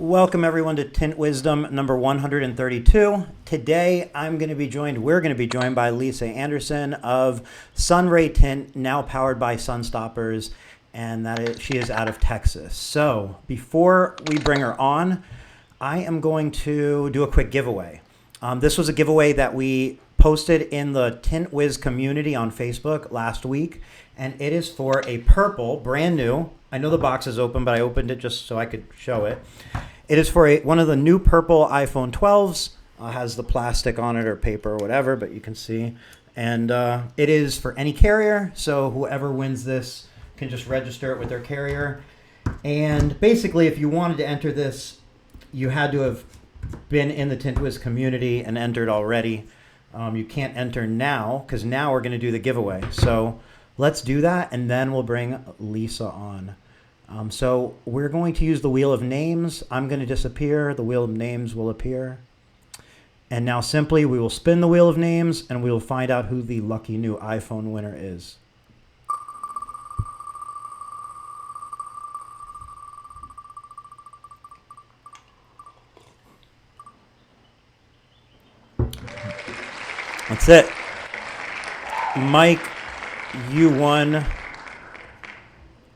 Welcome everyone to Tint Wisdom number 132. Today we're going to be joined by Lisa Anderson of Sunray Tint, now powered by Sunstoppers, and she is out of Texas. So before we bring her on, I am going to do a quick giveaway. This was a giveaway that we posted in the Tint Wiz community on Facebook last week, and it is for a purple, brand new. I know the box is open, but I opened it just so I could show it. It is for one of the new purple iPhone 12s. Has the plastic on it or paper or whatever, but you can see. And it is for any carrier, so whoever wins this can just register it with their carrier. And basically, if you wanted to enter this, you had to have been in the Tint Wiz community and entered already. You can't enter now, because now we're going to do the giveaway. So let's do that, and then we'll bring Lisa on. So we're going to use the Wheel of Names. I'm going to disappear. The Wheel of Names will appear. And now simply we will spin the Wheel of Names, and we will find out who the lucky new iPhone winner is. That's it. Mike, you won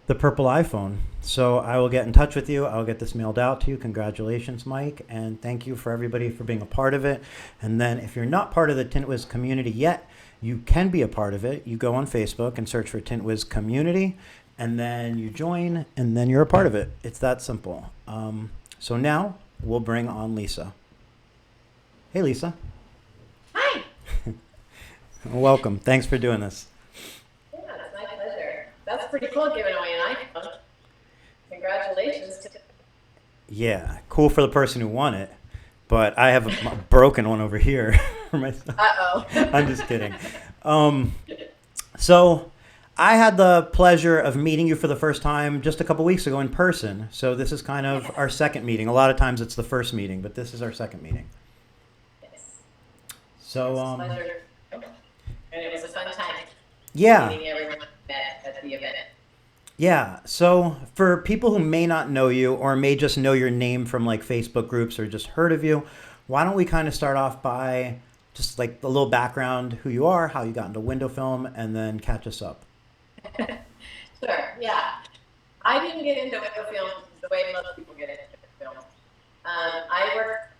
the purple iPhone. So I will get in touch with you. I'll get this mailed out to you. Congratulations, Mike. And thank you for everybody for being a part of it. And then if you're not part of the Tint Wiz community yet, you can be a part of it. You go on Facebook and search for Tint Wiz community, and then you join, and then you're a part of it. It's that simple. So now we'll bring on Lisa. Hey, Lisa. Hi. Welcome. Thanks for doing this. Yeah, it's my pleasure. That's pretty cool giving away an iPhone. Congratulations. Yeah, cool for the person who won it, but I have a broken one over here for myself. Uh-oh. I'm just kidding. So I had the pleasure of meeting you for the first time just a couple weeks ago in person. So this is kind of our second meeting. A lot of times it's the first meeting, but this is our second meeting. Yes. So, pleasure. And it was a fun time. Yeah. Meeting everyone at the event. Yeah. So for people who may not know you or may just know your name from like Facebook groups or just heard of you, why don't we kind of start off by just like a little background, who you are, how you got into window film, and then catch us up. Sure. Yeah. I didn't get into window film the way most people get into film. I worked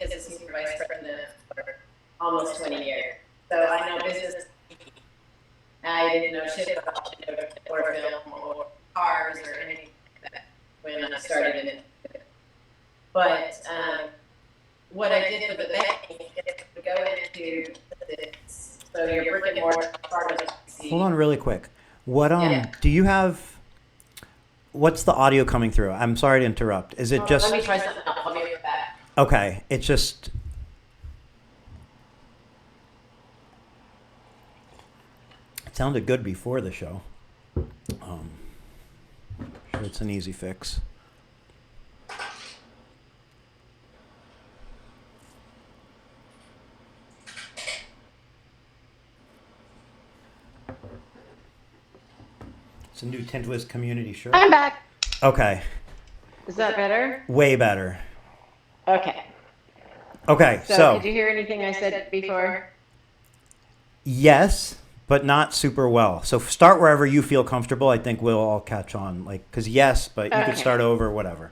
as a senior vice president for almost 20 years. So I know business. I didn't know shit about or film or cars or anything like that when I started in it. But what I did with the bank is to go into this. So your brick and mortar part of it. Hold on really quick. What Yeah. do you have? What's the audio coming through? I'm sorry to interrupt. Is it just Let me try something else. I'll be right back. okay? It's just it sounded good before the show. Sure, it's an easy fix. It's a new Tint Wiz community shirt. I'm back. Okay. Is that better? Way better. Okay. Okay, So did you hear anything I said before? yes, but not super well. So start wherever you feel comfortable. I think we'll all catch on. Like, because yes, but you could Okay. start over, whatever.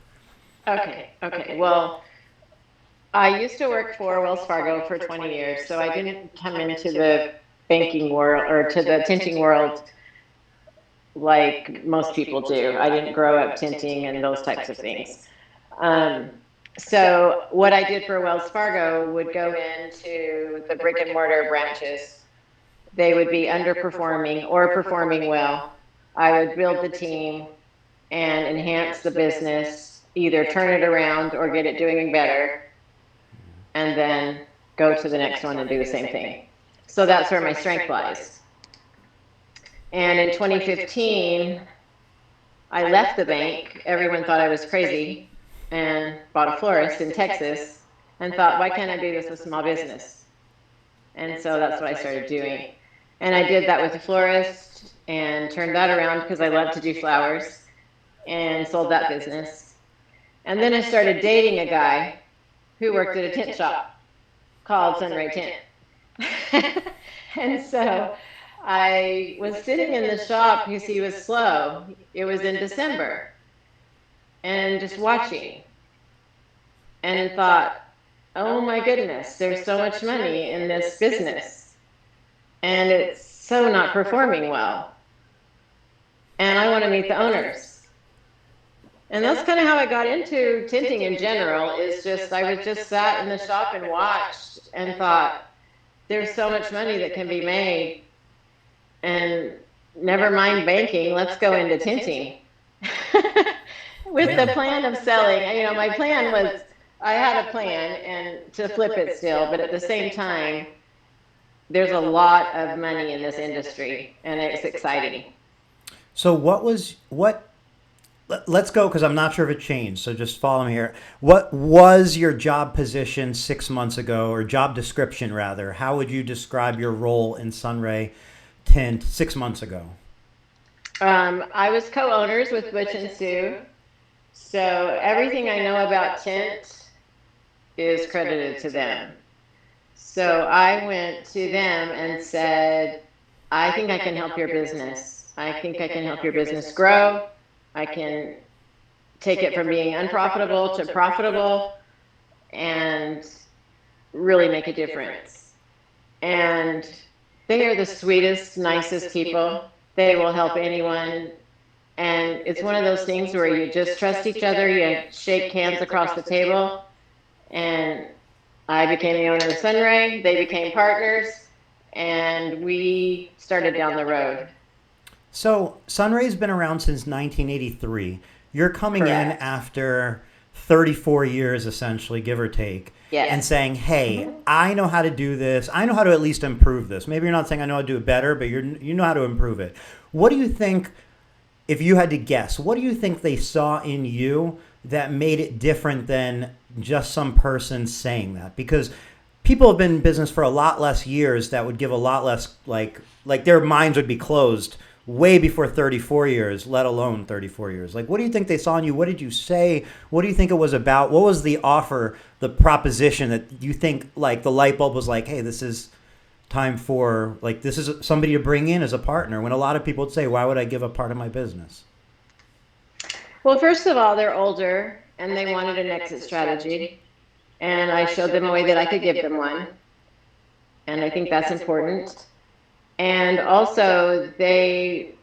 Okay. Well, I used to work for Wells Fargo for 20 years, so I didn't come into the banking world or to the tinting world like most people do. I didn't grow up tinting and those types of things. So what I did for Wells Fargo would go into the brick and mortar branches. They would be underperforming or performing well. I would build the team and enhance the business, either turn it around or get it doing better, and then go to the next one and do the same thing. So that's where my strength lies. And in 2015, I left the bank. Everyone thought I was crazy and bought a florist in Texas and thought, why can't I do this with small business? And so that's what I started doing. And I did that with a florist and turned that around because I love to do flowers and sold that business. And then I started dating a guy who worked at a tint shop called Sunray Tint. And so I was sitting in the shop because he was slow. It was in December, and just watching and thought, oh my goodness, there's so much money in this business, and it's so not performing well. And I want to meet the owners. And that's kind of how I got into tinting in general, is just I was just sat in the shop and watched and thought, there's so much money that can be made, and never mind banking, let's go into tinting. With the plan of selling, you know, my plan was, I had a plan and to flip it still, but at the same time, there's a lot of money in this industry, and it's exciting. So let's go, because I'm not sure if it changed, so just follow me here. What was your job position 6 months ago, or job description rather? How would you describe your role in Sunray Tint 6 months ago? I was co-owners with Butch and Sue, so everything I know about tint is credited to them. So I went to them and said, I think I can help your business. I think I can help your business grow. I can take it from being unprofitable to profitable and really make a difference. And they are the sweetest, nicest people. They will help anyone. And it's one of those things where you just trust each other. You shake hands across the table. And I became the owner of Sunray. They became partners. And we started down the road. So Sunray's been around since 1983. You're coming Correct. in after 34 years, essentially, give or take, Yes. and saying, hey, I know how to do this. I know how to at least improve this. Maybe you're not saying I know how to do it better, but you know how to improve it. What do you think, if you had to guess, what do you think they saw in you that made it different than just some person saying that? Because people have been in business for a lot less years that would give a lot less, like their minds would be closed way before 34 years, let alone 34 years. Like, what do you think they saw in you? What did you say? What do you think it was about? What was the offer, the proposition that you think, like, the light bulb was like, hey, this is time for, like, this is somebody to bring in as a partner, when a lot of people would say, why would I give a part of my business? Well, first of all, they're older and they wanted an exit strategy. And I showed them a way that I could give them one. And I think that's important. And also, they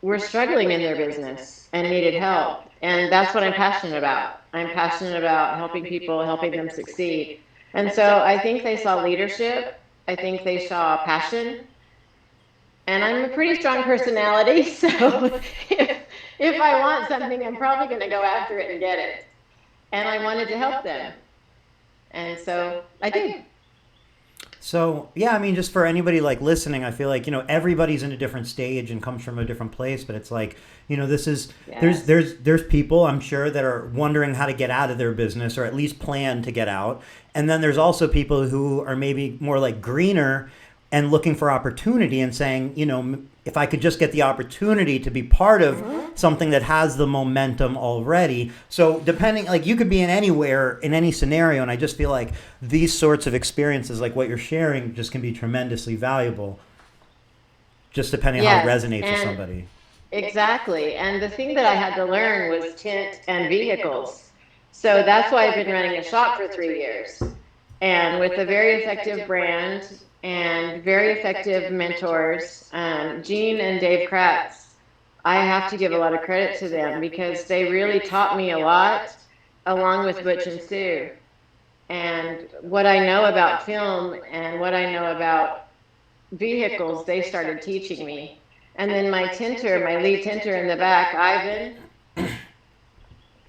were struggling in their business and needed help. And that's what I'm passionate about. I'm passionate about helping people, helping them succeed. And so I think they saw leadership. I think they saw passion. And I'm a pretty strong personality, so if I want something, I'm probably going to go after it and get it. And I wanted to help them. And so I did. So, yeah, I mean, just for anybody like listening, I feel like, you know, everybody's in a different stage and comes from a different place, but it's like, you know, this is, Yes. there's people, I'm sure, that are wondering how to get out of their business, or at least plan to get out. And then there's also people who are maybe more like greener and looking for opportunity and saying, you know, if I could just get the opportunity to be part of something that has the momentum already. So depending, like, you could be in anywhere, in any scenario. And I just feel like these sorts of experiences, like what you're sharing, just can be tremendously valuable, just depending on how it Yes, resonates with and somebody. exactly. And the thing that I had to learn was tint and vehicles. So that's why I've been running a shop for 3 years. And with a very effective brand and very effective mentors, Gene and Dave Kratz, I have to give a lot of credit to them because they really taught me a lot, along with Butch and Sue. And what I know about film and what I know about vehicles, they started teaching me. And then my tinter, my lead tinter in the back, Ivan,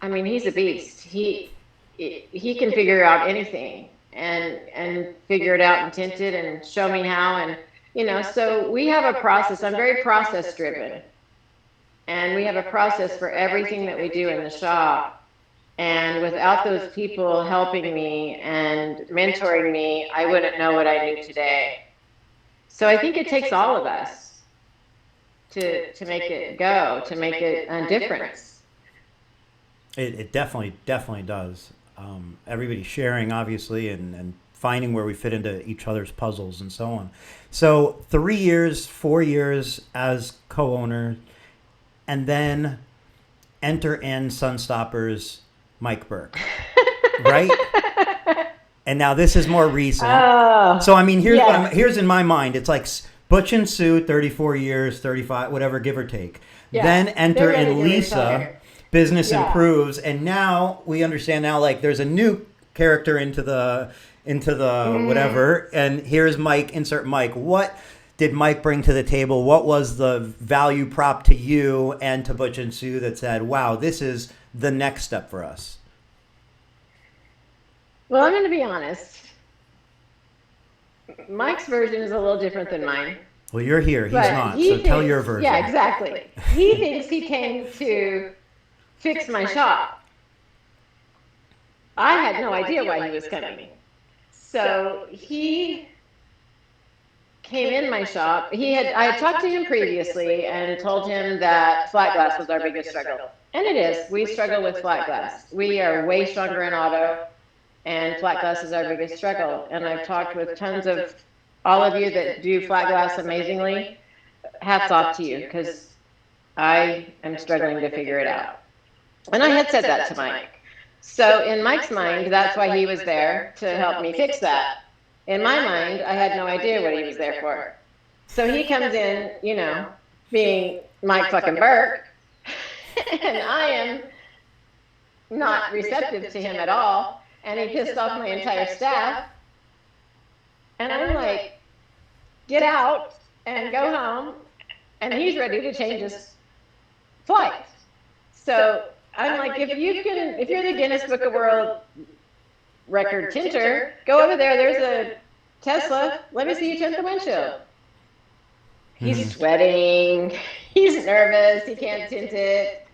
I mean, he's a beast. He can figure out anything and figure it out and tint it and show me how. And, you know, so we have a process. I'm very process driven. And we have a process for everything that we do in the shop. And without those people helping me and mentoring me, I wouldn't know what I knew today. So I think it takes all of us to make it go, to make it a difference. It definitely does. Everybody's sharing, obviously, and finding where we fit into each other's puzzles and so on. So 3 years, 4 years as co-owner, and then enter in Sunstoppers Mike Burke, right? And now this is more recent. Oh, So I mean, yes. here's in my mind. It's like Butch and Sue, 34 years, 35, whatever, give or take. Yeah. Then enter They're ready in to Lisa. retire. Business Yeah. improves, and now we understand now like there's a new character into the whatever, and here's Mike. Insert Mike. What did Mike bring to the table? What was the value prop to you and to Butch and Sue that said, "Wow, this is the next step for us"? Well, I'm going to be honest. Mike's version is a little different than mine. Well, you're here. He's But not. he So tell thinks- your version. Yeah, exactly. He thinks he came to fix my shop. I had no idea why he was coming. So he came in my shop. I had talked to him previously and told him that flat glass was our biggest struggle. And it is. We struggle with flat glass. We are way stronger in auto, and flat glass is our biggest struggle. And I've talked with tons of all of you that do flat glass amazingly. Hats off to you, because I am struggling to figure it out. And I had said that to Mike. So in Mike's mind, that's why he was there, to help me fix that. In my mind, I had no idea what he was there for. So he comes in, being Mike fucking Burke, and I am not receptive to him at all, and he pissed off my entire staff. And I'm like, get out and go home, and he's ready to change his flight. So I'm like, if you're the Guinness Book of World Record tinter, go over there. There's a Tesla. Let me see you tint the windshield. He's sweating. He's nervous. He can't tint it.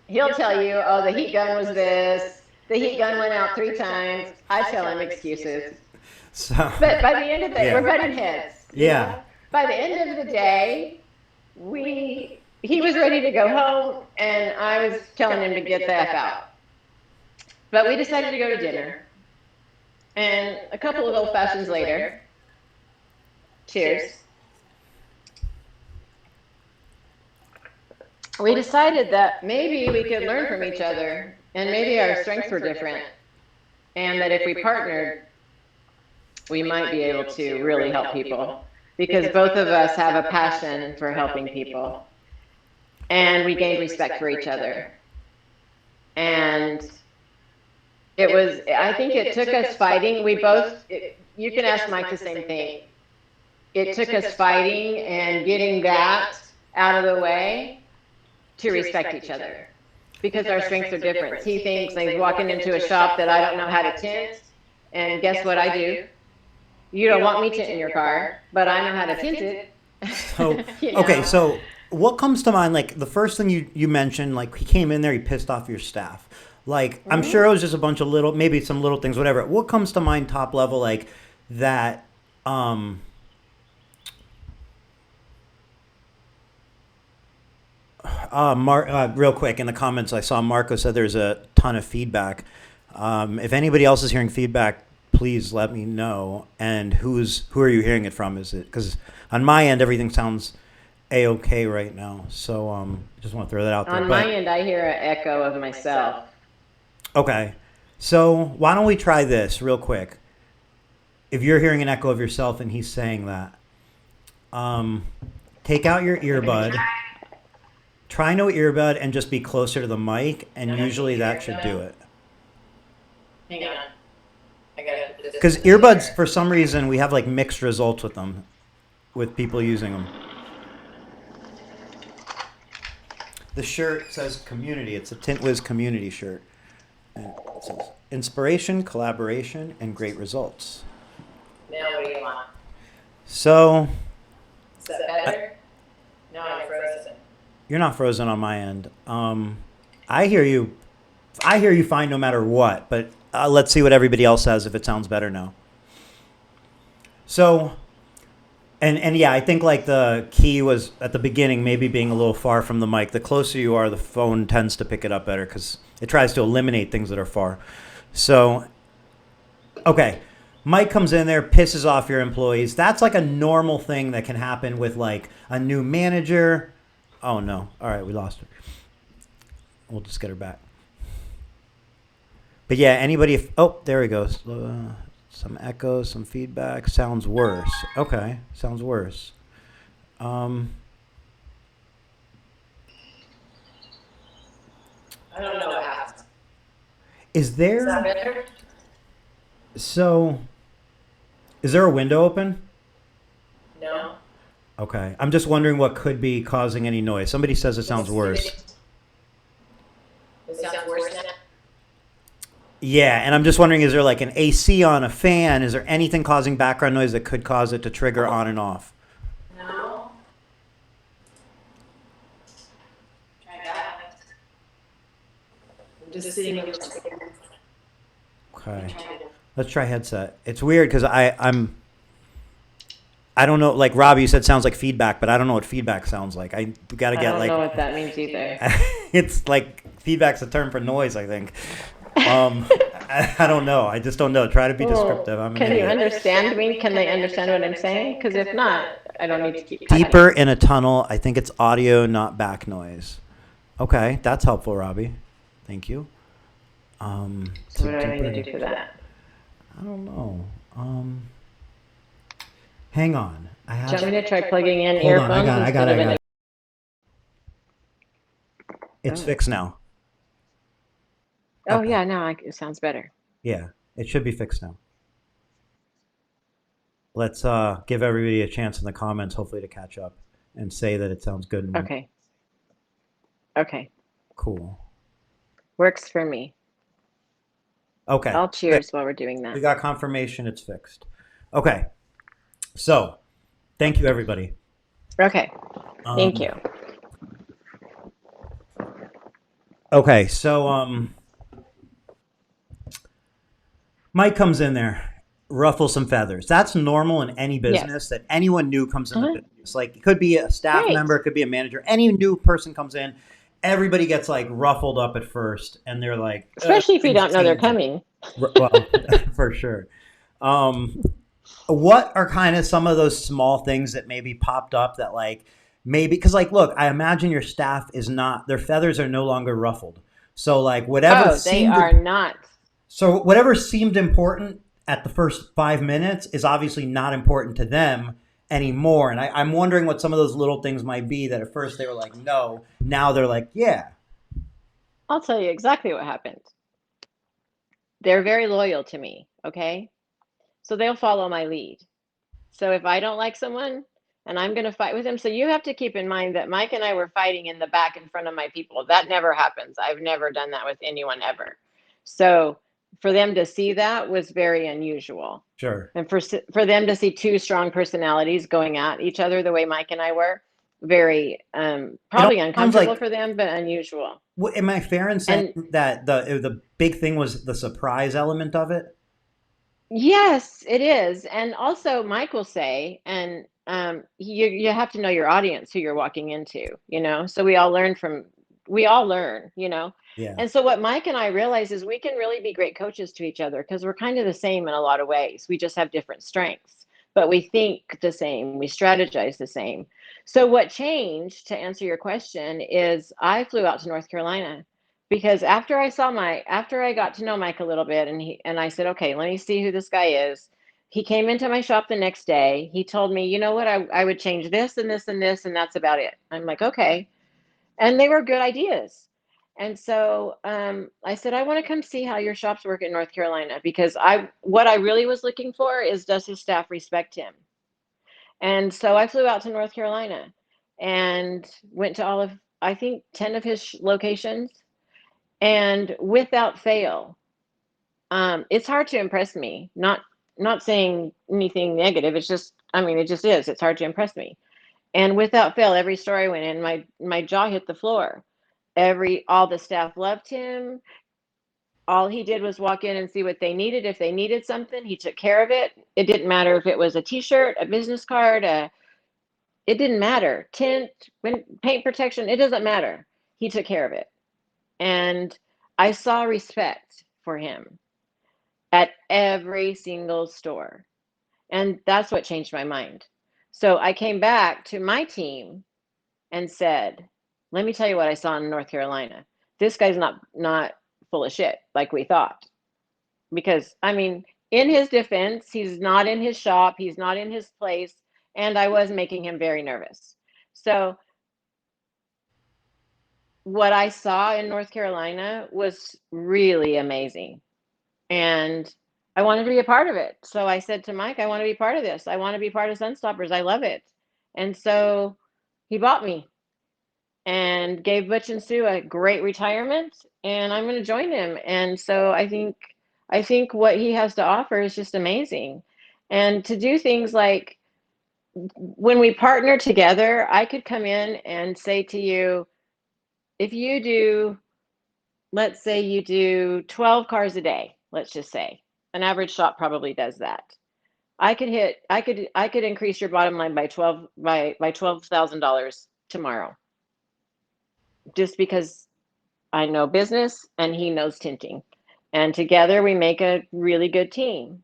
He'll tell you, oh, the heat gun was this. The heat gun went out 3 times. I tell him excuses. So, But by the end of the day, we're butting heads. Yeah. By the end of the day, he was ready to go home, and I was telling him to get the F out. But we decided to go to dinner. And a couple of old fashions later, cheers, we decided that maybe we could learn from each other, and maybe our strengths were different, and that if we partnered, we might be able to really help people, because both of us have a passion for helping people, and we gained respect for each other. And I think it took us fighting. You can ask Mike the same thing. It took us fighting and getting that out of the way to respect each other, because our strengths are different. He thinks he's walking into a shop that I don't know how to tint, and guess what I do? You don't want me tinting your car, but I know how to tint it. So, okay, so what comes to mind, like the first thing you mentioned, like he came in there, he pissed off your staff. Like, I'm sure it was just a bunch of maybe some little things, whatever. What comes to mind top level, like that, real quick, in the comments, I saw Marco said there's a ton of feedback. If anybody else is hearing feedback, please let me know. And who are you hearing it from? Is it, because on my end, everything sounds A-okay right now. So just want to throw that out there. On my end, I hear an echo of myself. Okay. So why don't we try this real quick? If you're hearing an echo of yourself and he's saying that, take out your earbud. Try no earbud and just be closer to the mic, and usually that should do it. Hang on. I gotta put this. Because earbuds, for some reason, we have like mixed results with them, with people using them. The shirt says community. It's a Tint Wiz community shirt. And it says inspiration, collaboration, and great results. Now what do you want? So Is that better? No, I'm frozen. you're not frozen on my end. I hear you. I hear you fine no matter what. But let's see what everybody else says if it sounds better now. So, and yeah, I think like the key was at the beginning maybe being a little far from the mic. The closer you are, the phone tends to pick it up better, because It tries to eliminate things that are far. So, okay. Mike comes in there, pisses off your employees. That's like a normal thing that can happen with like a new manager. Oh no. All right, we lost her. We'll just get her back. But yeah, anybody if oh, there he goes. Some echoes, some feedback. Sounds worse. Okay, sounds worse. Um I don't know what happened. is Is that there better? so is there a window open? No. Okay. I'm just wondering what could be causing any noise. Somebody says it sounds worse. It sounds worse now. Yeah, and I'm just wondering, is there like an AC on, a fan? Is there anything causing background noise that could cause it to trigger on and off? No. Try that. I'm just sitting in your chair. Okay. Let's try headset. It's weird because I don't know, like Robbie, you said sounds like feedback, but I don't know what feedback sounds like. I got to I get don't like know what that means either. it's like feedback's a term for noise, I think. I don't know. I just don't know. Try to be descriptive. I'm an Can you idiot. understand me? Can they understand what I'm saying? Because if not, I don't need to keep cutting. Deeper in a tunnel. I think it's audio, not back noise. Okay, that's helpful, Robbie. Thank you. So what do I need to do for that? I don't know. Hang on. Do you want me to try plugging in Hold on. earphones I got instead of it. It's fixed now. Oh Okay. yeah, now it sounds better. Yeah, it should be fixed now. Let's give everybody a chance in the comments, hopefully, to catch up and say that it sounds good. Okay. Okay. Cool. Works for me. Okay. I'll cheers while we're doing that. We got confirmation it's fixed. Okay. So, thank you, everybody. Okay. Thank you. Okay, so Mike comes in there, ruffles some feathers. That's normal in any business that anyone new comes in the business. Like it could be a staff member, it could be a manager. Any new person comes in, everybody gets like ruffled up at first, and they're like, especially if you don't know they're coming. Well, for sure. What are kind of some of those small things that maybe popped up that like maybe because like look, I imagine your staff is not their feathers are no longer ruffled. So like whatever they are not. So whatever seemed important at the first 5 minutes is obviously not important to them anymore. And I'm wondering what some of those little things might be that at first they were like, no. Now they're like, yeah. I'll tell you exactly what happened. They're very loyal to me, okay? So they'll follow my lead. So if I don't like someone and I'm going to fight with them, so you have to keep in mind that Mike and I were fighting in the back in front of my people. That never happens. I've never done that with anyone ever. So for them to see that was very unusual. Sure. And for them to see two strong personalities going at each other the way Mike and I were, very probably uncomfortable for them, but unusual. Am I fair in saying that the big thing was the surprise element of it? Yes, it is. And also Mike will say, and you have to know your audience who you're walking into, you know. So we all learn, you know. Yeah. And so what Mike and I realize is we can really be great coaches to each other because we're kind of the same in a lot of ways. We just have different strengths, but we think the same, we strategize the same. So what changed, to answer your question, is I flew out to North Carolina because after I got to know Mike a little bit, and I said, okay, let me see who this guy is. He came into my shop the next day. He told me, you know what, I would change this and this and this, and that's about it. I'm like, okay. And they were good ideas. And so I said, I want to come see how your shops work in North Carolina because what I really was looking for is, does his staff respect him? And so I flew out to North Carolina and went to all of, I think, 10 of his locations. And without fail, it's hard to impress me. Not saying anything negative. It's just, I mean, it just is. It's hard to impress me. And without fail, every store I went in, my jaw hit the floor. All the staff loved him. All he did was walk in and see what they needed. If they needed something, he took care of it. It didn't matter if it was a t-shirt, a business card, it didn't matter. Tint, paint protection, it doesn't matter. He took care of it. And I saw respect for him at every single store. And that's what changed my mind. So I came back to my team and said, "Let me tell you what I saw in North Carolina. This guy's not full of shit like we thought." Because I mean, in his defense, he's not in his shop, he's not in his place, and I was making him very nervous. So what I saw in North Carolina was really amazing. And I wanted to be a part of it. So I said to Mike, I want to be part of this. I want to be part of Sunstoppers. I love it. And so he bought me and gave Butch and Sue a great retirement, and I'm going to join him. And so I think what he has to offer is just amazing. And to do things like when we partner together, I could come in and say to you, if you do, let's say you do 12 cars a day, let's just say. An average shop probably does that. I could increase your bottom line by $12,000 tomorrow just because I know business and he knows tinting. And together we make a really good team.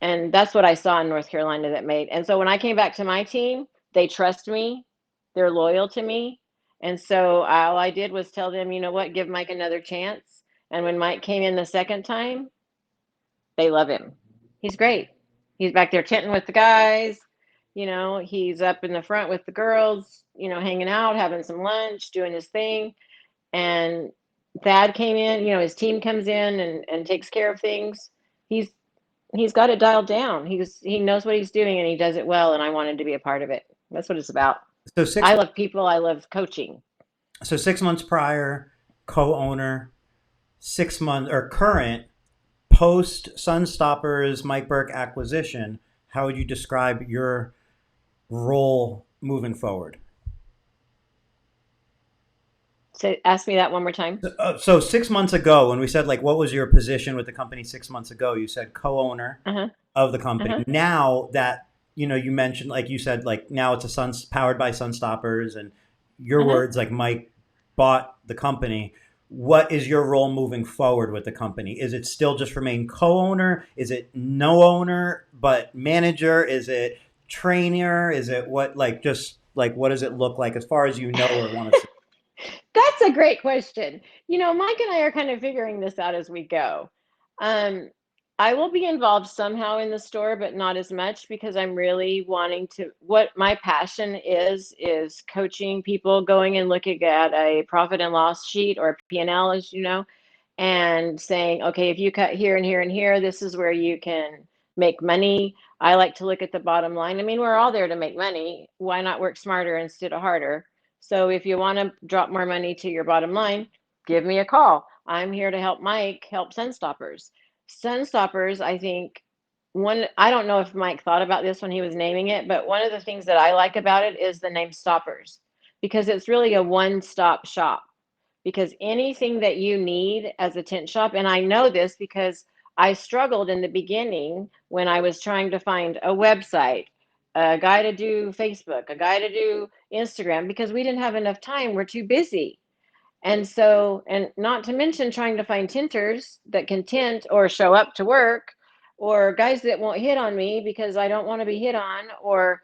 And that's what I saw in North Carolina that made. And so when I came back to my team, they trust me, they're loyal to me. And so all I did was tell them, you know what, give Mike another chance. And when Mike came in the second time, they love him. He's great. He's back there tinting with the guys. He's up in the front with the girls, hanging out, having some lunch, doing his thing. And Thad came in, his team comes in and takes care of things. He's got it dialed down. He knows what he's doing and he does it well, and I wanted to be a part of it. That's what it's about. So six I love people, I love coaching. so 6 months prior, co-owner, 6 months or current post Sunstoppers Mike Burke acquisition, how would you describe your role moving forward? So ask me that one more time. So 6 months ago, when we said like, what was your position with the company 6 months ago? You said co-owner Uh-huh. of the company. Uh-huh. Now that you mentioned, like you said, like now it's a Suns powered by Sunstoppers, and your Uh-huh. words like Mike bought the company. What is your role moving forward with the company? Is it still just remain co-owner? Is it no owner but manager? Is it trainer? Is it what like just like what does it look like as far as you know or want to see? That's a great question. Mike and I are kind of figuring this out as we go. Um, I will be involved somehow in the store, but not as much because I'm really wanting to. What my passion is coaching people, going and looking at a profit and loss sheet or P&L, as you know, and saying, okay, if you cut here and here and here, this is where you can make money. I like to look at the bottom line. I mean, we're all there to make money. Why not work smarter instead of harder? So if you want to drop more money to your bottom line, give me a call. I'm here to help Mike help Sunstoppers. Sunstoppers, I think I don't know if Mike thought about this when he was naming it, but one of the things that I like about it is the name Stoppers because it's really a one-stop shop. Because anything that you need as a tint shop, and I know this because I struggled in the beginning when I was trying to find a website, a guy to do Facebook, a guy to do Instagram, because we didn't have enough time. We're too busy. And so, and not to mention trying to find tinters that can tint or show up to work, or guys that won't hit on me because I don't want to be hit on, or,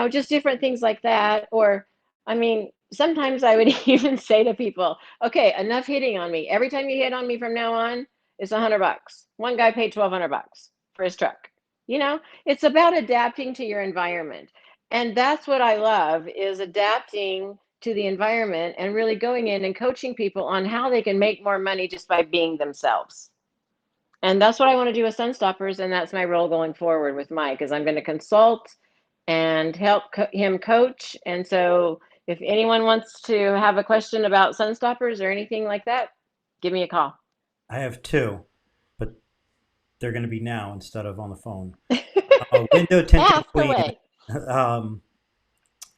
just different things like that. Or, I mean, sometimes I would even say to people, okay, enough hitting on me. Every time you hit on me from now on, it's $100. One guy paid $1,200 for his truck. It's about adapting to your environment. And that's what I love is adapting to the environment and really going in and coaching people on how they can make more money just by being themselves. And that's what I want to do with Sunstoppers, and that's my role going forward with Mike is I'm going to consult and help him coach. And so if anyone wants to have a question about Sunstoppers or anything like that, give me a call. I have two, but they're going to be now instead of on the phone. Window tinting Ask queen. away. Um,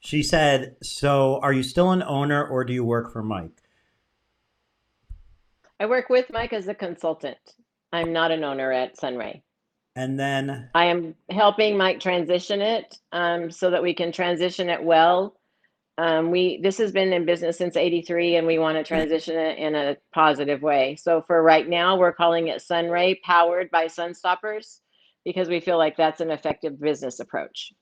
she said, "So, are you still an owner, or do you work for Mike?" I work with Mike as a consultant. I'm not an owner at Sunray. And then, I am helping Mike transition it so that we can transition it well. This has been in business since '83, and we want to transition it in a positive way. So for right now, we're calling it Sunray, powered by Sunstoppers, because we feel like that's an effective business approach.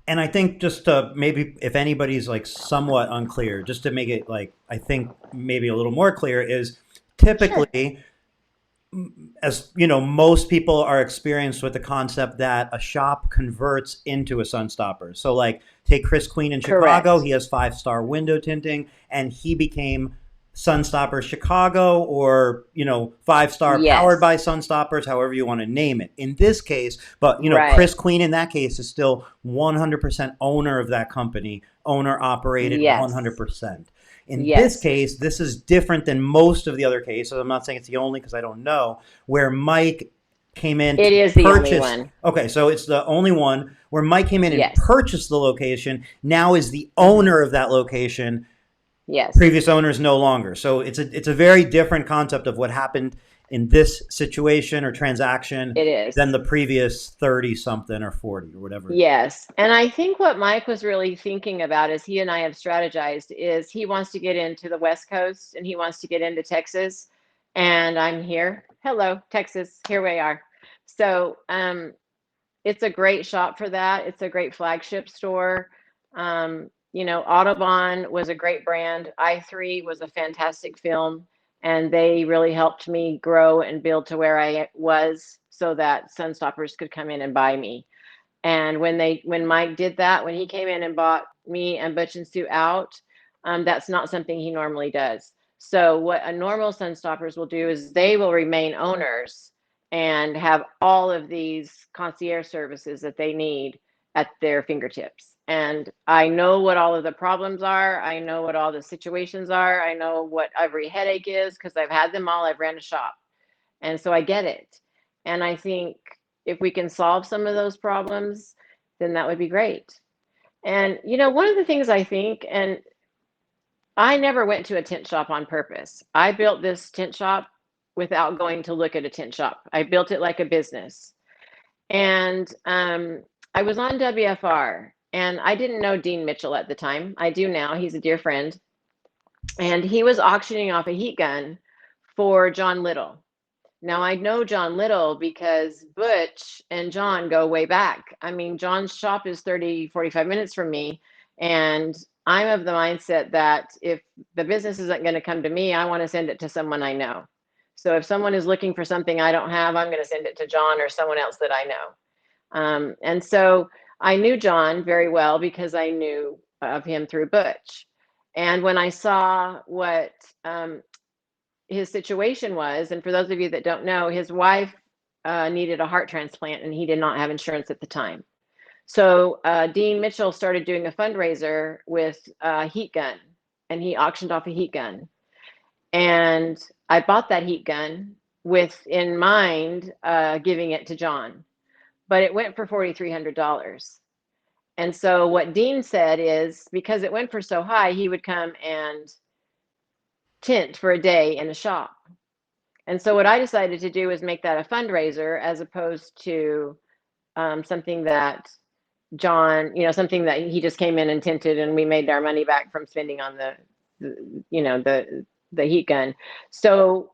And I think just to maybe if anybody's like somewhat unclear, just to make it like I think maybe a little more clear is Sure. typically, as you know, most people are experienced with the concept that a shop converts into a sun stopper. So like take Chris Queen in Chicago, Correct. he has 5-star window tinting and he became Sunstopper Chicago, or 5-star powered Yes. by Sunstoppers, however you want to name it in this case. But Chris Right. Queen in that case is still 100% owner of that company, owner operated Yes. 100%. In this Yes. case, this is different than most of the other cases. I'm not saying it's the only because I don't know, where Mike came in It to is the only purchase. one. Okay, so it's the only one where Mike came in and Yes. purchased the location, now is the Hmm. owner of that location. Yes. Previous owner is no longer. So it's a very different concept of what happened in this situation or transaction It than is. the previous 30 something or 40 or whatever. Yes. And I think what Mike was really thinking about, as he and I have strategized, is he wants to get into the West Coast and he wants to get into Texas. And I'm here. Hello, Texas. Here we are. So it's a great shop for that. It's a great flagship store. Audubon was a great brand. I3 was a fantastic film, and they really helped me grow and build to where I was so that Sunstoppers could come in and buy me. And when Mike did that, when he came in and bought me and Butch and Sue out, that's not something he normally does. So what a normal Sunstoppers will do is they will remain owners and have all of these concierge services that they need at their fingertips. And I know what all of the problems are. I know what all the situations are. I know what every headache is because I've had them all. I've ran a shop. And so I get it. And I think if we can solve some of those problems, then that would be great. And, one of the things I think, and I never went to a tint shop on purpose. I built this tint shop without going to look at a tint shop. I built it like a business. And I was on WFR, and I didn't know Dean Mitchell at the time. I do now. He's a dear friend. And he was auctioning off a heat gun for John Little. Now I know John Little because Butch and John go way back. I mean, John's shop is 30, 45 minutes from me. And I'm of the mindset that if the business isn't going to come to me, I want to send it to someone I know. So if someone is looking for something I don't have, I'm going to send it to John or someone else that I know. And so I knew John very well because I knew of him through Butch. And when I saw what his situation was, and for those of you that don't know, his wife needed a heart transplant and he did not have insurance at the time. So Dean Mitchell started doing a fundraiser with a heat gun, and he auctioned off a heat gun. And I bought that heat gun with in mind giving it to John, but it went for $4,300. And so what Dean said is because it went for so high, he would come and tint for a day in a shop. And so what I decided to do was make that a fundraiser as opposed to something that something that he just came in and tinted and we made our money back from spending on the heat gun. So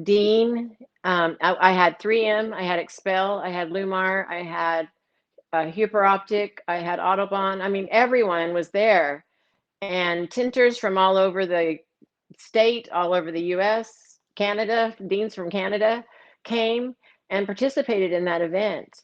Dean, I had 3M, I had Expel, I had Lumar, I had Huper Optic, I had Autobahn. I mean, everyone was there, and tinters from all over the state, all over the US, Canada, deans from Canada came and participated in that event.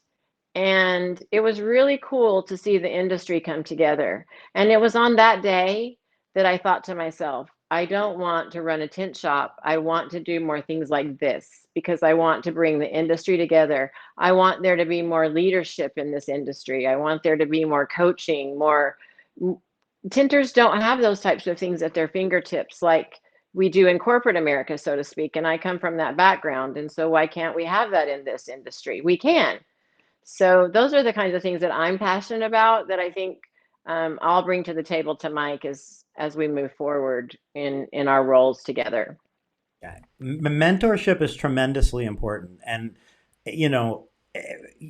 And it was really cool to see the industry come together. And it was on that day that I thought to myself, I don't want to run a tint shop. I want to do more things like this because I want to bring the industry together. I want there to be more leadership in this industry. I want there to be more coaching, more tinters don't have those types of things at their fingertips like we do in corporate America, so to speak. And I come from that background. And so why can't we have that in this industry? We can. So those are the kinds of things that I'm passionate about that I think I'll bring to the table to Mike as we move forward in our roles together. Yeah. Mentorship is tremendously important. And, you know,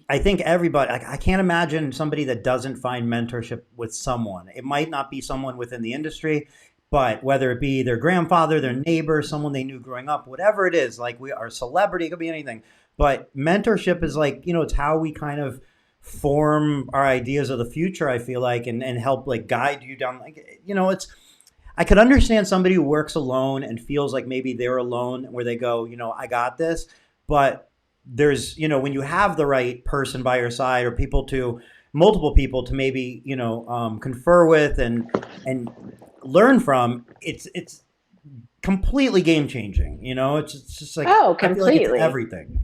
I think everybody, like, I can't imagine somebody that doesn't find mentorship with someone. It might not be someone within the industry, but whether it be their grandfather, their neighbor, someone they knew growing up, whatever it is, like we are celebrity, it could be anything. But mentorship is like, it's how we kind of form our ideas of the future, I feel like, and help like guide you down. Like, I could understand somebody who works alone and feels like maybe they're alone where they go, I got this. But there's, when you have the right person by your side or multiple people to maybe, confer with and learn from, it's completely game changing. It's just like, Oh, I feel like it's completely. everything.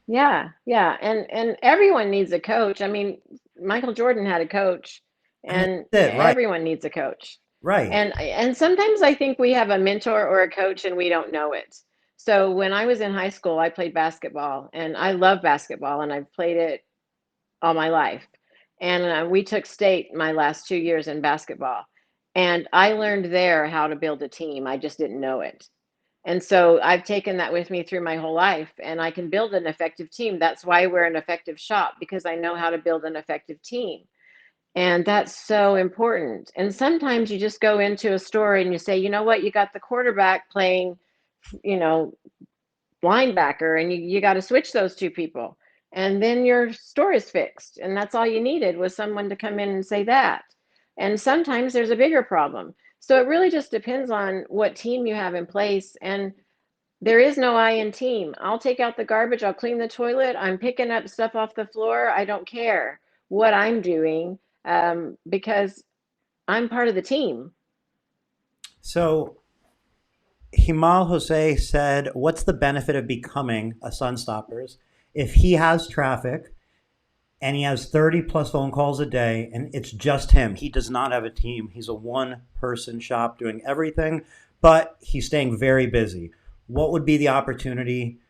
Yeah, yeah. And everyone needs a coach. I mean, Michael Jordan had a coach, I mean, and that's it. Right. everyone needs a coach. Right. And sometimes I think we have a mentor or a coach and we don't know it. So when I was in high school, I played basketball, and I love basketball, and I've played it all my life. And we took state my last 2 years in basketball, and I learned there how to build a team. I just didn't know it. And so I've taken that with me through my whole life, and I can build an effective team. That's why we're an effective shop, because I know how to build an effective team. And that's so important. And sometimes you just go into a store and you say, you know what, you got the quarterback playing, you know, linebacker, and you got to switch those two people. And then your store is fixed. And that's all you needed, was someone to come in and say that. And sometimes there's a bigger problem. So it really just depends on what team you have in place. And there is no I in team. I'll take out the garbage, I'll clean the toilet, I'm picking up stuff off the floor. I don't care what I'm doing, because I'm part of the team. So Himal Jose said, "What's the benefit of becoming a Sunstoppers if he has traffic and he has 30 plus phone calls a day and it's just him? He does not have a team. He's a one person shop doing everything, but he's staying very busy. What would be the opportunity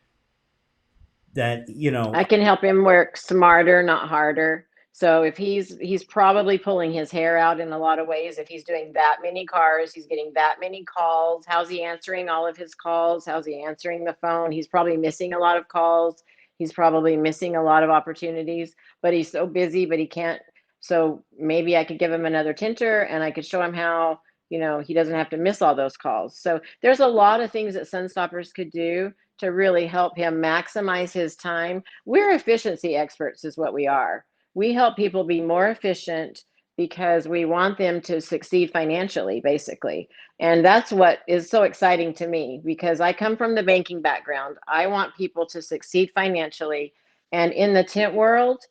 that, I can help him work smarter, not harder. So if he's probably pulling his hair out in a lot of ways. If he's doing that many cars, he's getting that many calls. How's he answering all of his calls? How's he answering the phone? He's probably missing a lot of calls. He's probably missing a lot of opportunities, but he's so busy, but he can't. So maybe I could give him another tinter, and I could show him how, he doesn't have to miss all those calls. So there's a lot of things that Sunstoppers could do to really help him maximize his time. We're efficiency experts, is what we are. We help people be more efficient because we want them to succeed financially, basically. And that's what is so exciting to me, because I come from the banking background. I want people to succeed financially. And in the tint world,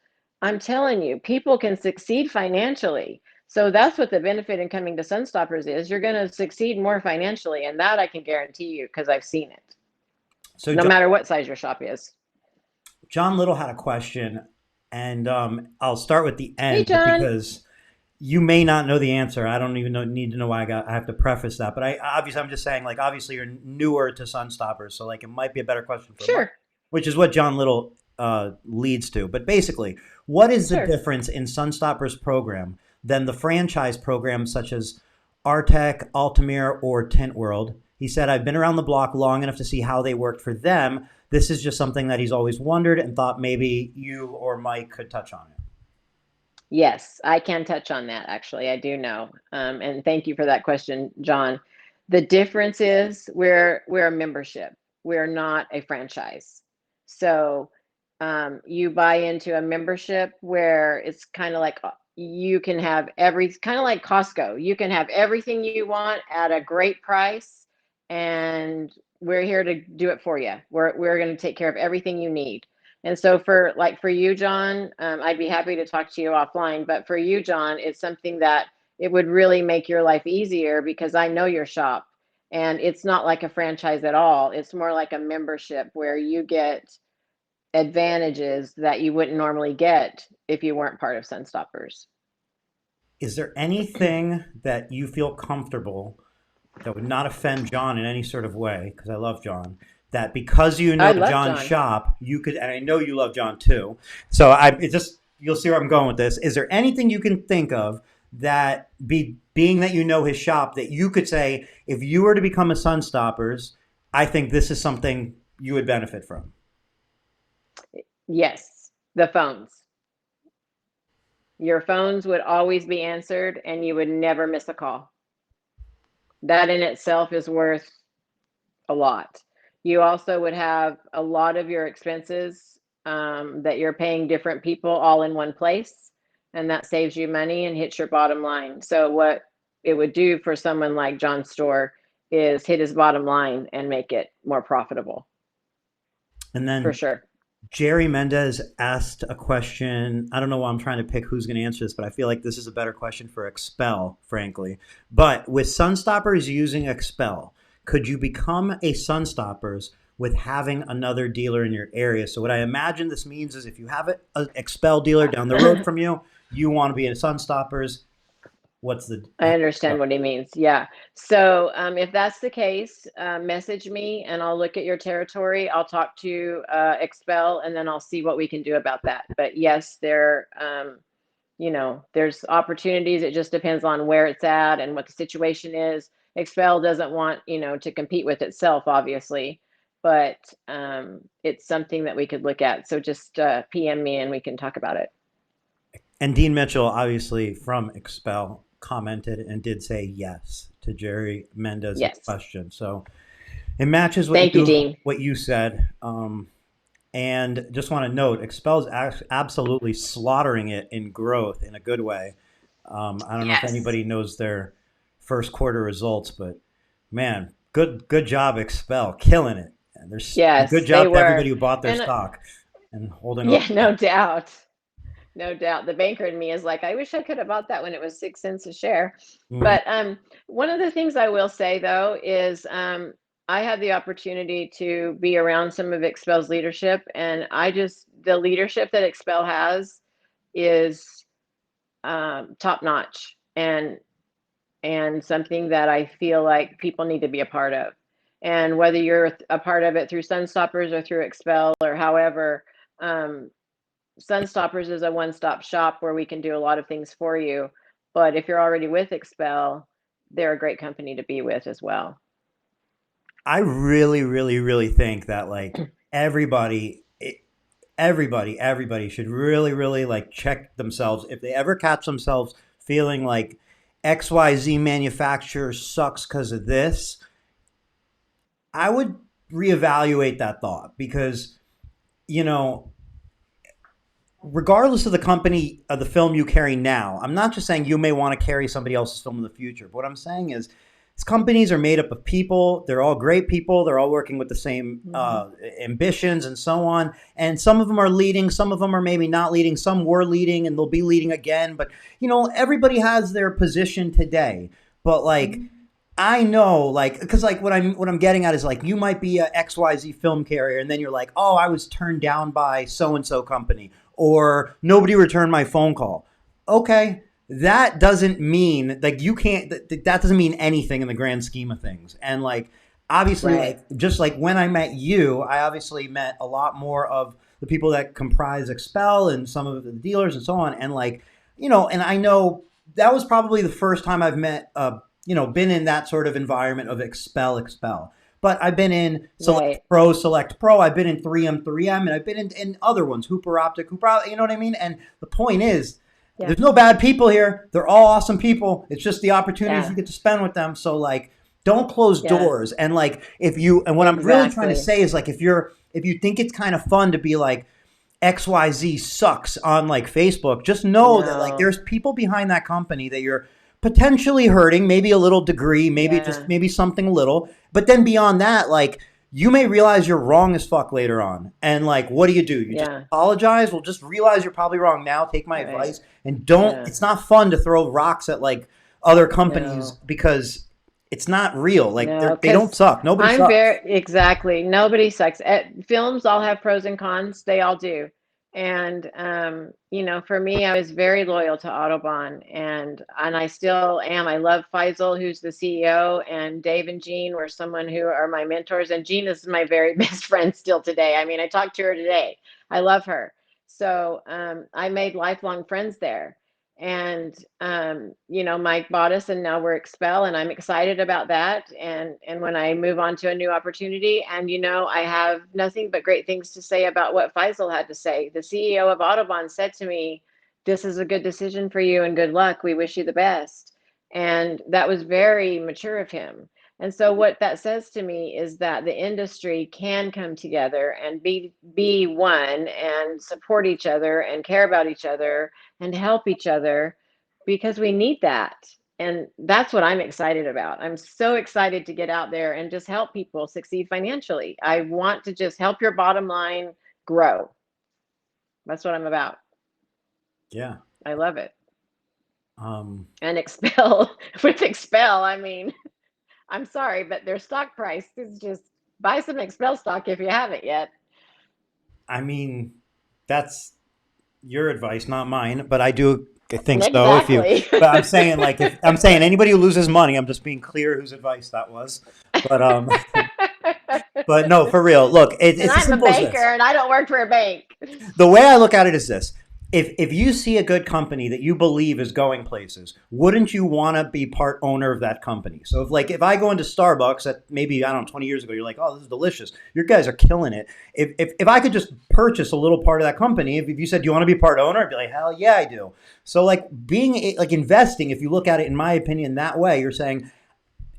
I'm telling you, people can succeed financially. So that's what the benefit in coming to Sunstoppers is. You're going to succeed more financially. And that I can guarantee you, because I've seen it, so no matter what size your shop is. John Little had a question, and I'll start with the Hey, end John. because you may not know the answer. I don't even need to know why I have to preface that. But I'm just saying, like, obviously you're newer to Sunstoppers, so like it might be a better question for Mike, Sure, which is what John Little leads to. But basically, what is the sure. difference in Sunstoppers program than the franchise programs such as Artec, Altamir, or Tint World? He said, "I've been around the block long enough to see how they worked for them. This is just something that he's always wondered and thought maybe you or Mike could touch on it." Yes, I can touch on that. Actually, I do know. And thank you for that question, John. The difference is we're a membership. We're not a franchise. So you buy into a membership where it's kind of like, you can have kind of like Costco. You can have everything you want at a great price, and we're here to do it for you. We're going to take care of everything you need. And so for you, John, I'd be happy to talk to you offline. But for you, John, it's something that it would really make your life easier, because I know your shop, and it's not like a franchise at all. It's more like a membership where you get advantages that you wouldn't normally get if you weren't part of Sunstoppers. Is there anything that you feel comfortable that would not offend John in any sort of way? Because I love John. That because you I know love John's John. shop, you could, and I know you love John too. So you'll see where I'm going with this. Is there anything you can think of that being that you know his shop that you could say, if you were to become a Sunstoppers, I think this is something you would benefit from? Yes, the phones. Your phones would always be answered and you would never miss a call. That in itself is worth a lot. You also would have a lot of your expenses that you're paying different people all in one place, and that saves you money and hits your bottom line. So what it would do for someone like John's store is hit his bottom line and make it more profitable And for then sure. Jerry Mendez asked a question. I don't know why I'm trying to pick who's going to answer this, but I feel like this is a better question for Expel, frankly. But with Sunstoppers using Expel, could you become a Sunstoppers with having another dealer in your area? So what I imagine this means is if you have an Expel dealer down the road from you, you want to be a Sunstoppers. What's the I understand what he means. Yeah. So if that's the case, message me and I'll look at your territory. I'll talk to Expel and then I'll see what we can do about that. But yes, there's opportunities. It just depends on where it's at and what the situation is. Expel doesn't want, to compete with itself, obviously, but it's something that we could look at. So just PM me and we can talk about it. And Dean Mitchell, obviously from Expel, commented and did say yes to Jerry Mendez's Yes. question. So it matches Thank you, Dean. what you said. And just want to note, Expel's absolutely slaughtering it in growth in a good way. I don't know if Yes. anybody knows their first quarter results, but man, good job, Expel, killing it. And there's good Yes, they job to everybody were. who bought their And stock and holding on yeah, to no that. doubt. No doubt. The banker in me is like, I wish I could have bought that when it was 6 cents a share. Mhm. But one of the things I will say though is I had the opportunity to be around some of Expel's leadership, and the leadership that Expel has is top notch and something that I feel like people need to be a part of. And whether you're a part of it through Sunstoppers or through Expel or however, um, Sunstoppers is a one-stop shop where we can do a lot of things for you. But if you're already with Expel, they're a great company to be with as well. I really, really, really think that like everybody, everybody should really, really like check themselves. If they ever catch themselves feeling like XYZ manufacturer sucks because of this, I would reevaluate that thought because, you know, regardless of the company of the film you carry now, I'm not just saying you may want to carry somebody else's film in the future. But what I'm saying is these companies are made up of people. They're all great people. They're all working with the same ambitions and so on. And some of them are leading. Some of them are maybe not leading. Some were leading and they'll be leading again. But, everybody has their position today. But like, I know, like, because like what I'm getting at is like you might be a XYZ film carrier, and then you're like, oh, I was turned down by so and so company, or nobody returned my phone call. Okay, that doesn't mean like you can't. That doesn't mean anything in the grand scheme of things. And like obviously, Right. like just like when I met you, I obviously met a lot more of the people that comprise Expel and some of the dealers and so on. And like and I know that was probably the first time I've met been in that sort of environment of expel. But I've been in Right. Select Pro. I've been in 3M, and I've been in other ones, Hooper Optic, you know what I mean? And the point is, Yeah. there's no bad people here. They're all awesome people. It's just the opportunities you Yeah. get to spend with them. So like, don't close Yeah. doors. And like, and what I'm really trying to Exactly. say is like, if you think it's kind of fun to be like, XYZ sucks on like Facebook, just know that like No. there's people behind that company that you're potentially hurting, maybe a little degree, Yeah. maybe something little. But then beyond that, like you may realize you're wrong as fuck later on. And like, what do? You just Yeah. apologize? Well, just realize you're probably wrong now. Take my Right. advice and don't, Yeah. it's not fun to throw rocks at like other companies No. because it's not real. Like No, they don't because suck. Nobody I'm sucks. very exactly. Nobody sucks. Films all have pros and cons. They all do. And for me, I was very loyal to Autobahn, and I still am. I love Faisal, who's the CEO, and Dave and Jean were someone who are my mentors. And Jean is my very best friend still today. I mean, I talked to her today. I love her. So I made lifelong friends there. And Mike bought us, and now we're Expel, and I'm excited about that. And when I move on to a new opportunity, and I have nothing but great things to say about what Faisal had to say. The CEO of Audubon said to me, "This is a good decision for you, and good luck. We wish you the best." And that was very mature of him. And so what that says to me is that the industry can come together and be one and support each other and care about each other and help each other, because we need that. And that's what I'm excited about. I'm so excited to get out there and just help people succeed financially. I want to just help your bottom line grow. That's what I'm about. Yeah. I love it. Um, And Expel, with Expel, I mean, I'm sorry, but their stock price is just, buy some Expel stock if you haven't yet. I mean, that's your advice, not mine, but I do think so. Exactly. But I'm saying, like, if I'm saying anybody who loses money, I'm just being clear whose advice that was. But but no, for real. Look, And it's as I'm a simple as banker this. and I don't work for a bank. The way I look at it is this: if you see a good company that you believe is going places, wouldn't you want to be part owner of that company? So if I go into Starbucks at maybe, I don't know, 20 years ago, you're like, oh, this is delicious. Your guys are killing it. If I could just purchase a little part of that company, if you said, do you want to be part owner? I'd be like, hell yeah, I do. So like like investing, if you look at it, in my opinion, that way, you're saying,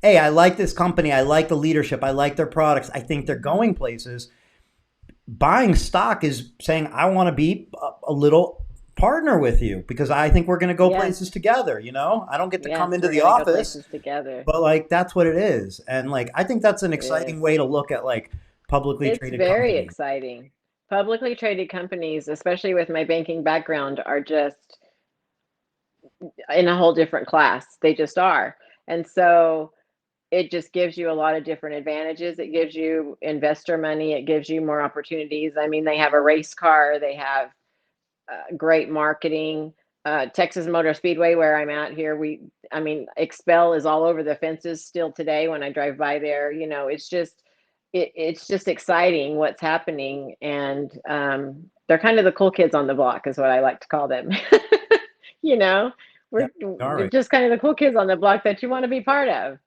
hey, I like this company. I like the leadership. I like their products. I think they're going places. Buying stock is saying, I want to be a little partner with you because I think we're going to go Yes. places together. I don't get to come Yes, into we're the gonna go office, places together. but like, that's what it is. And like, I think that's an It exciting is. way to look at like publicly It's traded very companies. exciting. Publicly traded companies, especially with my banking background, are just in a whole different class. They just are. And so it just gives you a lot of different advantages. It gives you investor money. It gives you more opportunities. I mean, they have a race car. They have great marketing. Texas Motor Speedway, where I'm at here, I mean, Expel is all over the fences still today when I drive by there. It's just exciting what's happening, and they're kind of the cool kids on the block, is what I like to call them. you know, Yeah. we're All they're right. just kind of the cool kids on the block that you want to be part of,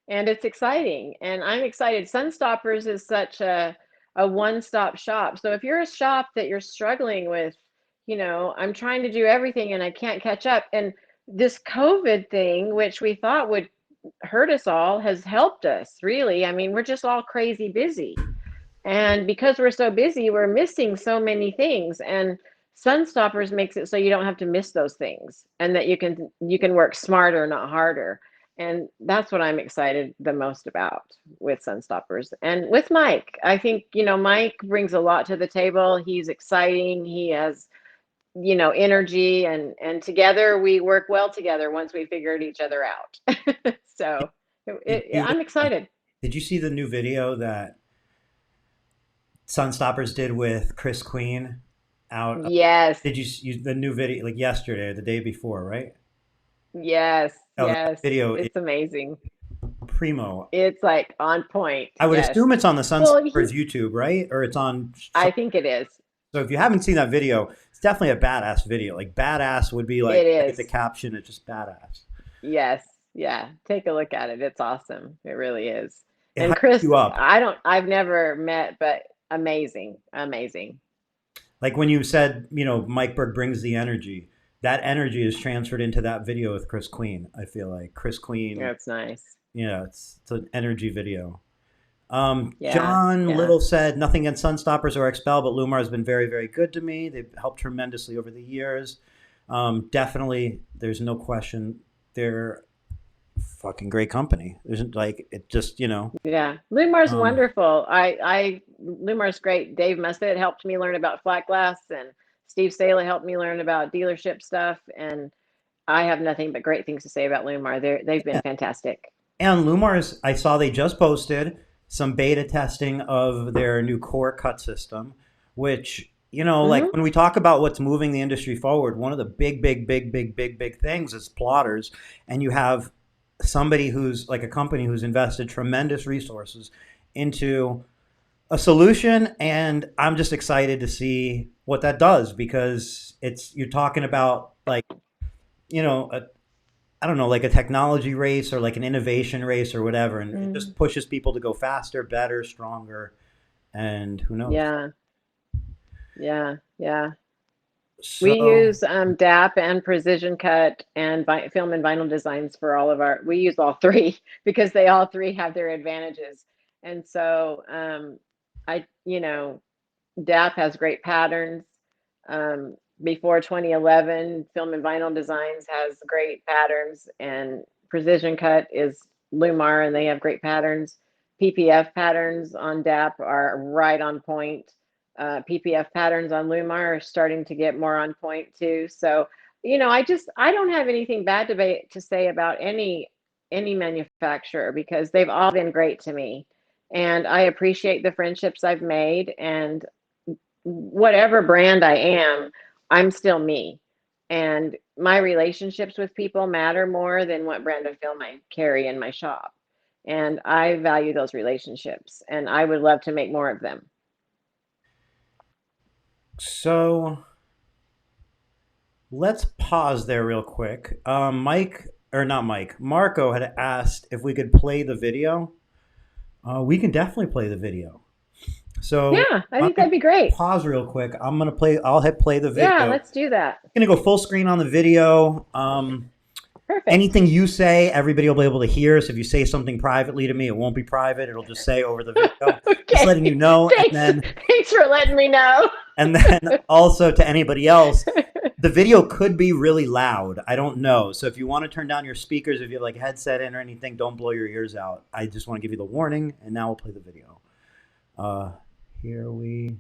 and it's exciting. And I'm excited. Sunstoppers is such a one-stop shop. So if you're a shop that you're struggling with, I'm trying to do everything and I can't catch up. And this COVID thing, which we thought would hurt us all, has helped us, really. I mean, we're just all crazy busy. And because we're so busy, we're missing so many things. And Sunstoppers makes it so you don't have to miss those things, and that you can work smarter, not harder. And that's what I'm excited the most about with Sunstoppers. And with Mike, I think, Mike brings a lot to the table. He's exciting. He has, energy, and together we work well together once we figured each other out. So Did you I'm excited. did you see the new video that Sunstoppers did with Chris Queen out? Yes, Did you the new video like yesterday or the day before, right? yes, Oh, that yes. video is It's amazing. primo. It's like on point. I would Yes. assume it's on the Well, Sunstoppers YouTube, right? Or it's on. I think it is. So if you haven't seen that video, it's definitely a badass video. Like badass would be like, It look at is. the caption. It's just badass. Yes. Yeah. Take a look at it. It's awesome. It really is. It And hypes Chris, you up. I've never met, but amazing. Amazing. Like when you said, Mike Berg brings the energy. That energy is transferred into that video with Chris Queen. I feel like Chris Queen. That's nice. It's an energy video. Yeah. John Yeah. Little said, nothing against Sunstoppers or Expel, but Lumar has been very, very good to me. They've helped tremendously over the years. Definitely, there's no question. They're a fucking great company. There's like, it just, Yeah. Lumar's um, wonderful. Lumar's great. Dave Mussett helped me learn about flat glass, and Steve Sala helped me learn about dealership stuff. And I have nothing but great things to say about Lumar. They've been fantastic. and Lumar's, I saw they just posted some beta testing of their new core cut system, which, like Hmm. when we talk about what's moving the industry forward, one of the big, big, big, big, big, big things is plotters. And you have somebody who's like a company who's invested tremendous resources into a solution. And I'm just excited to see what that does because you're talking about like, you know, I don't know, like a technology race or like an innovation race or whatever, and it Mm, just pushes people to go faster, better, stronger, and who knows? yeah, yeah, yeah. We So, use DAP and Precision Cut and film and vinyl designs for all of our. We use all three because they all three have their advantages. And so, you know, DAP has great patterns. Before 2011, Film and Vinyl Designs has great patterns, and Precision Cut is Lumar, and they have great patterns. PPF patterns on DAP are right on point. PPF patterns on Lumar are starting to get more on point too. So, I don't have anything bad to say about any manufacturer because they've all been great to me, and I appreciate the friendships I've made. And whatever brand I am, I'm still me. And my relationships with people matter more than what brand of film I carry in my shop. And I value those relationships and I would love to make more of them. so let's pause there real quick. Mike, or not Mike, Marco had asked if we could play the video. We can definitely play the video. So Yeah, I I'm think gonna that'd be great. pause real quick. I'm gonna play. I'll hit play the Yeah, video. let's do that. I'm gonna go full screen on the video. Perfect. Anything you say, everybody will be able to hear. So if you say something privately to me, it won't be private. It'll just say over the video. Just letting you Okay. know. And Thanks. then Thanks for letting me know. also to anybody else, the video could be really loud. I don't know. So if you want to turn down your speakers, if you have like a headset in or anything, don't blow your ears out. I just want to give you the warning. And now we'll play the video. Uh, here we.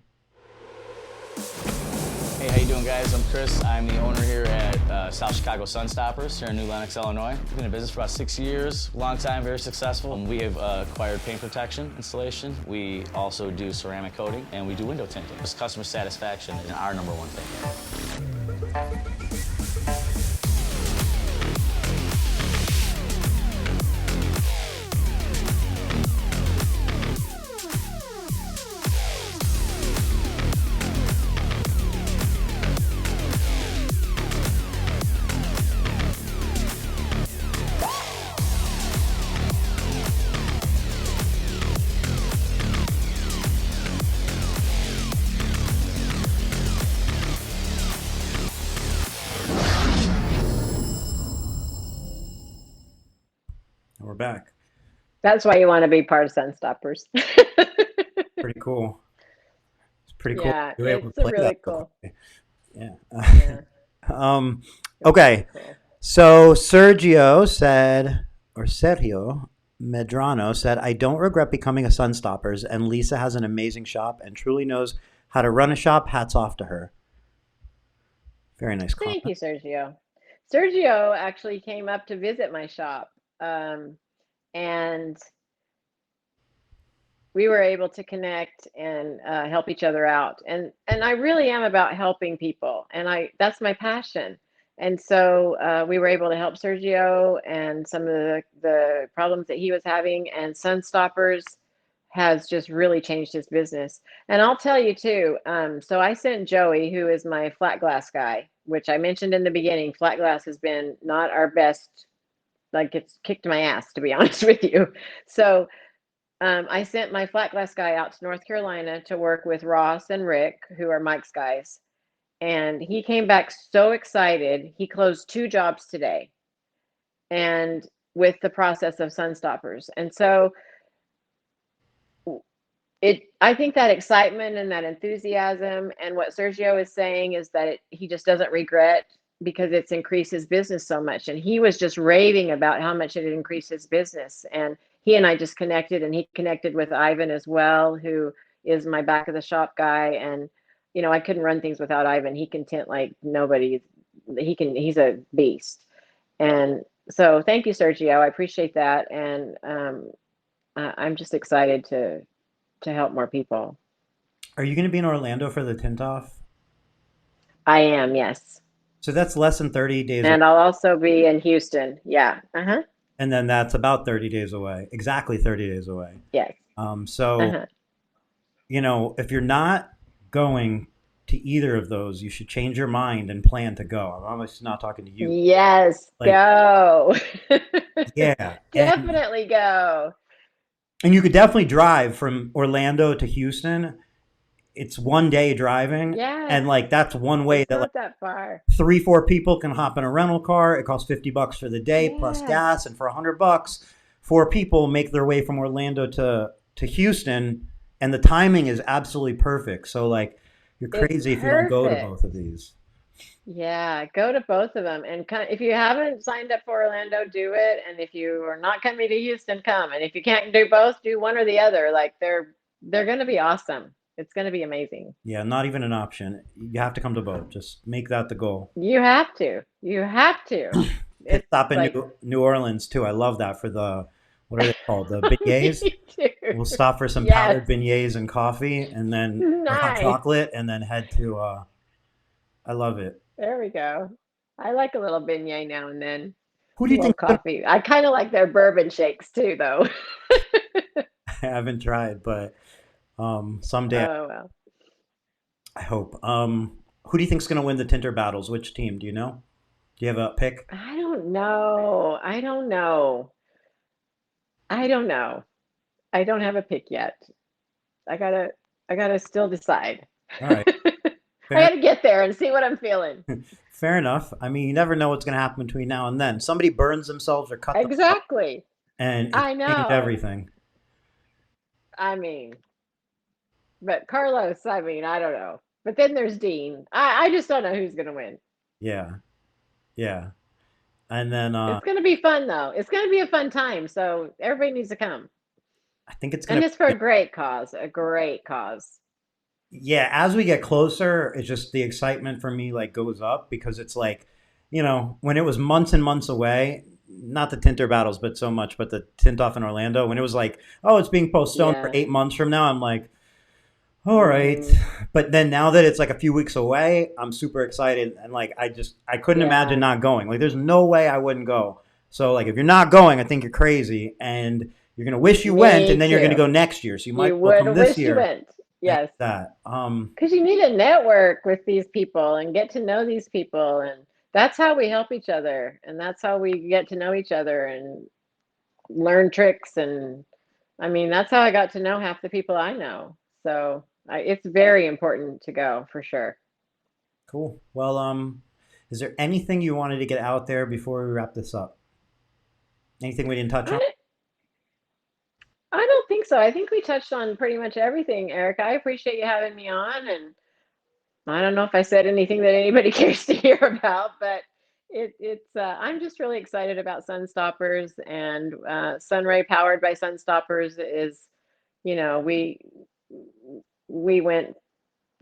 Hey, how you doing, guys? I'm Chris. I'm the owner here at South Chicago Sunstoppers here in New Lenox, Illinois. We've been in business for about 6 years, long time, very successful. We have acquired paint protection installation. We also do ceramic coating, and we do window tinting. Just customer satisfaction is our number one thing. And we're back. That's why you want to be part of Sunstoppers. Pretty cool. It's pretty cool. Yeah, You were able to it's a play that really real cool. quick. Yeah. Yeah, um, it's okay. really cool. So Sergio said, or Sergio Medrano said, I don't regret becoming a Sunstoppers, and Lisa has an amazing shop and truly knows how to run a shop. Hats off to her. Very nice Thank comment. you, Sergio. Sergio actually came up to visit my shop, and we were able to connect and help each other out. And I really am about helping people, and that's my passion. And so we were able to help Sergio and some of the problems that he was having, and Sunstoppers has just really changed his business. And I'll tell you too, so I sent Joey, who is my flat glass guy, which I mentioned in the beginning. Flat glass has been not our best, like it's kicked my ass, to be honest with you. So I sent my flat glass guy out to North Carolina to work with Ross and Rick, who are Mike's guys. And he came back so excited. He closed 2 jobs today and with the process of Sunstoppers. And so I think that excitement and that enthusiasm, and what Sergio is saying is that he just doesn't regret because it's increased his business so much. And he was just raving about how much it had increased his business. And he and I just connected, and he connected with Ivan as well, who is my back of the shop guy. And, I couldn't run things without Ivan. He can tint like nobody. He's a beast. And so thank you, Sergio. I appreciate that. And I'm just excited to help more people. Are you going to be in Orlando for the tint off? I am, yes. So that's less than 30 days away. And I'll also be in Houston. Yeah. Uh-huh. And then that's about 30 days away. Exactly 30 days away. Yes. So, Uh-huh. if you're not going to either of those, you should change your mind and plan to go. I'm obviously not talking to you. Yes, Like, go. yeah, Definitely go. and you could definitely drive from Orlando to Houston. It's 1 day driving, Yes, and like that's one way it's that like not that far. 3, 4 people can hop in a rental car. It costs $50 for the day plus Yes. gas, and for $100, 4 people make their way from Orlando to Houston, and the timing is absolutely perfect. So like, you're It's crazy if you don't go to perfect. both of these. Yeah, go to both of them. And if you haven't signed up for Orlando, do it. And if you are not coming to Houston, come. And if you can't do both, do one or the other. Like they're going to be awesome. It's going to be amazing. Yeah, not even an option. You have to come to both. Just make that the goal. You have to. You have to. Pit It's stop in like New Orleans too. I love that for the, what are they called? The beignets. me too. We'll stop for some Yes. powdered beignets and coffee, and then or hot Nice. chocolate, and then head to. I love it. There we go. I like a little beignet now and then. Who A do you little think? coffee. I kind of like their bourbon shakes too, though. I haven't tried, but someday Oh well. I hope. Who do you think's going to win the Tinter battles? Which team? Do you know? Do you have a pick? I don't know. I don't know. I don't know. I don't have a pick yet. I gotta I gotta still decide. All right, I fair, gotta get there and see what I'm feeling. fair enough. I mean, you never know what's going to happen between now and then. Somebody burns themselves or cut themselves, Exactly. and it I change know. everything. I mean, but Carlos, I mean, I don't know. But then there's Dean. I just don't know who's gonna win. Yeah, yeah. And then It's gonna be fun though. It's gonna be a fun time. So everybody needs to come. I think it's going And to. it's for a great cause, a great cause. Yeah, as we get closer, it's just the excitement for me like goes up because it's like, when it was months and months away, not the Tinter battles, but so much, but the Tint off in Orlando, when it was like, oh, it's being postponed for Yeah. 8 months from now, I'm like, all right. Hmm. But then now that it's like a few weeks away, I'm super excited. And like, I couldn't imagine Yeah. not going. Like, there's no way I wouldn't go. So like, if you're not going, I think you're crazy. And you're going to wish you went, Me and then you're going to too. go next year. So you might You as well would come this wish you year. went. And Yes. that. Because you need to network with these people and get to know these people. And that's how we help each other. And that's how we get to know each other and learn tricks. And I mean, that's how I got to know half the people I know. So it's very important to go for sure. Cool. Well, is there anything you wanted to get out there before we wrap this up? Anything we didn't touch on? I, I don't think so. I think we touched on pretty much everything, Eric. I appreciate you having me on. And I don't know if I said anything that anybody cares to hear about, but it's I'm just really excited about Sun Stoppers and Sunray powered by Sun Stoppers is, you know, we went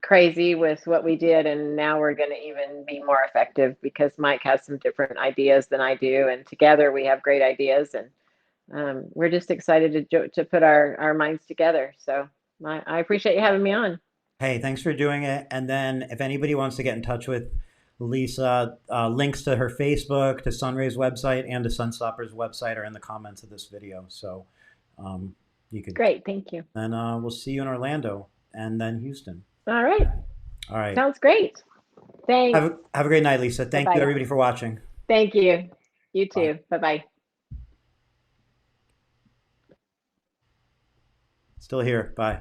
crazy with what we did, and now we're going to even be more effective because Mike has some different ideas than I do, and together we have great ideas, and we're just excited to put our minds together. So I appreciate you having me on. Hey, thanks for doing it. And then if anybody wants to get in touch with Lisa, links to her Facebook, to Sunray's website, and to Sunstopper's website are in the comments of this video. So you could. Great, thank you. And we'll see you in Orlando and then Houston. All right, All right. sounds great. Thanks. Have a great night, Lisa. Thank you, Bye-bye. everybody, for watching. Thank you. You Bye. too. Bye-bye. Still here. Bye.